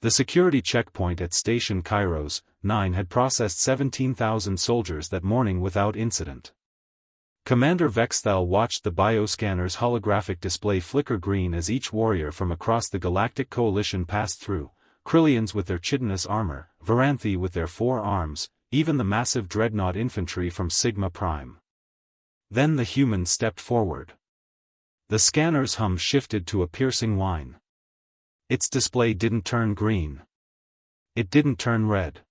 The security checkpoint at Station Kairos 9 had processed 17,000 soldiers that morning without incident. Commander Vexthal watched the bioscanner's holographic display flicker green as each warrior from across the Galactic Coalition passed through, Krillians with their chitinous armor, Varanthi with their 4 arms, even the massive dreadnought infantry from Sigma Prime. Then the human stepped forward. The scanner's hum shifted to a piercing whine. Its display didn't turn green. It didn't turn red.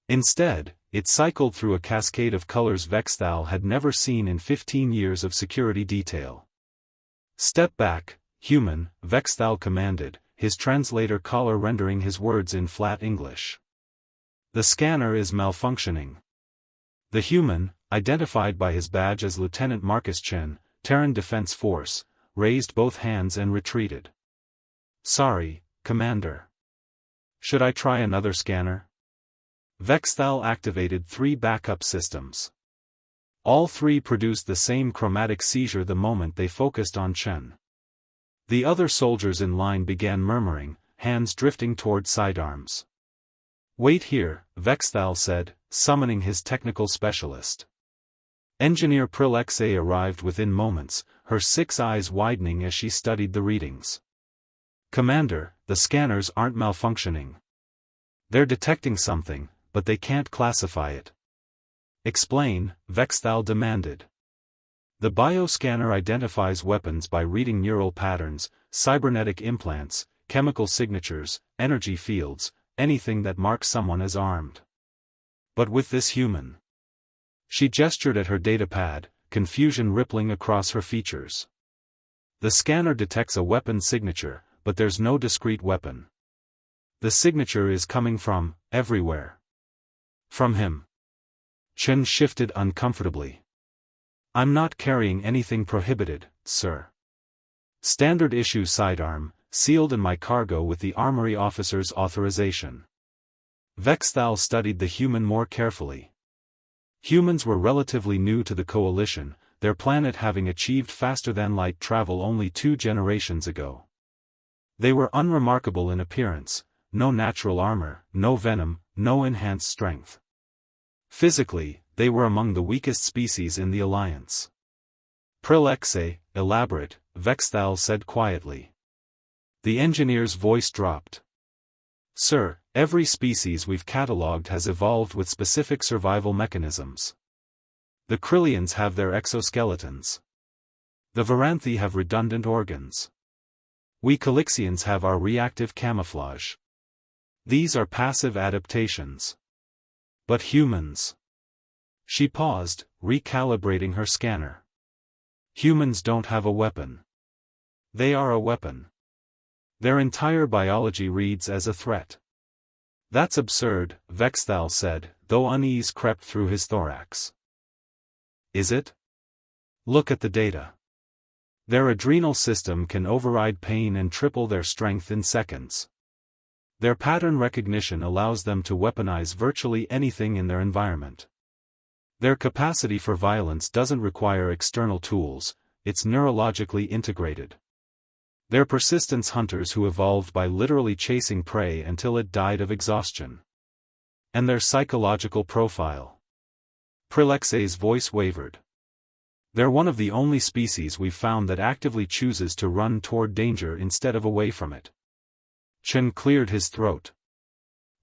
Instead, it cycled through a cascade of colors Vexthal had never seen in 15 years of security detail. "Step back, human," Vexthal commanded, his translator collar rendering his words in flat English. "The scanner is malfunctioning." The human, identified by his badge as Lieutenant Marcus Chen, Terran Defense Force, raised both hands and retreated. "Sorry, Commander. Should I try another scanner?" Vexthal activated 3 backup systems. All 3 produced the same chromatic seizure the moment they focused on Chen. The other soldiers in line began murmuring, hands drifting toward sidearms. "Wait here," Vexthal said, summoning his technical specialist. Engineer Prilexei arrived within moments, her 6 eyes widening as she studied the readings. "Commander, the scanners aren't malfunctioning. They're detecting something, but they can't classify it." "Explain," Vexthal demanded. "The bioscanner identifies weapons by reading neural patterns, cybernetic implants, chemical signatures, energy fields, anything that marks someone as armed. But with this human..." She gestured at her datapad, confusion rippling across her features. "The scanner detects a weapon signature, but there's no discrete weapon. The signature is coming from everywhere. From him." Chen shifted uncomfortably. "I'm not carrying anything prohibited, sir. Standard issue sidearm, sealed in my cargo with the armory officer's authorization." Vexthal studied the human more carefully. Humans were relatively new to the Coalition, their planet having achieved faster-than-light travel only 2 generations ago. They were unremarkable in appearance, no natural armor, no venom, no enhanced strength. Physically, they were among the weakest species in the Alliance. "Prilexei, elaborate," Vexthal said quietly. The engineer's voice dropped. "Sir, every species we've catalogued has evolved with specific survival mechanisms. The Krillians have their exoskeletons. The Varanthi have redundant organs. We Calixians have our reactive camouflage. These are passive adaptations. But humans..." She paused, recalibrating her scanner. "Humans don't have a weapon. They are a weapon. Their entire biology reads as a threat." "That's absurd," Vexthal said, though unease crept through his thorax. "Is it? Look at the data. Their adrenal system can override pain and triple their strength in seconds. Their pattern recognition allows them to weaponize virtually anything in their environment. Their capacity for violence doesn't require external tools, it's neurologically integrated. They're persistence hunters who evolved by literally chasing prey until it died of exhaustion. And their psychological profile." Prilexei's voice wavered. "They're one of the only species we've found that actively chooses to run toward danger instead of away from it." Chen cleared his throat.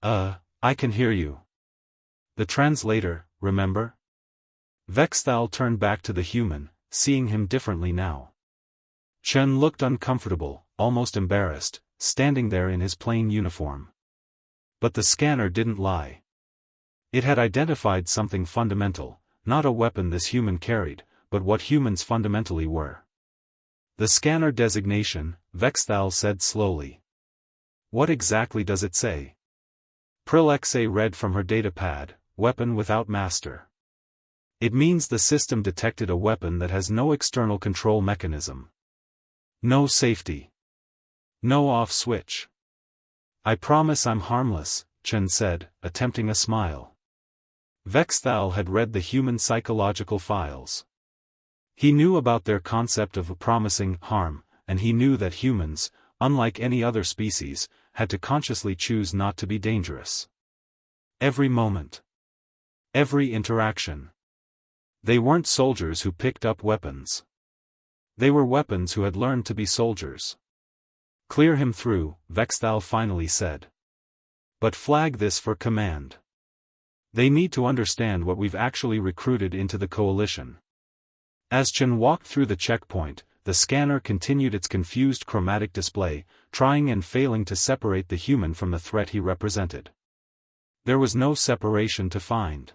I can hear you. The translator, remember?" Vexthal turned back to the human, seeing him differently now. Chen looked uncomfortable, almost embarrassed, standing there in his plain uniform. But the scanner didn't lie. It had identified something fundamental, not a weapon this human carried, but what humans fundamentally were. "The scanner designation," Vexthal said slowly. "What exactly does it say?" Prilexei read from her datapad, "Weapon without master." "It means the system detected a weapon that has no external control mechanism. No safety. No off switch." "I promise I'm harmless," Chen said, attempting a smile. Vexthal had read the human psychological files. He knew about their concept of promising harm, and he knew that humans, unlike any other species, had to consciously choose not to be dangerous. Every moment. Every interaction. They weren't soldiers who picked up weapons. They were weapons who had learned to be soldiers. Clear him through, Vexthal finally said. But flag this for command. They need to understand what we've actually recruited into the coalition. As Chen walked through the checkpoint, the scanner continued its confused chromatic display, trying and failing to separate the human from the threat he represented. There was no separation to find.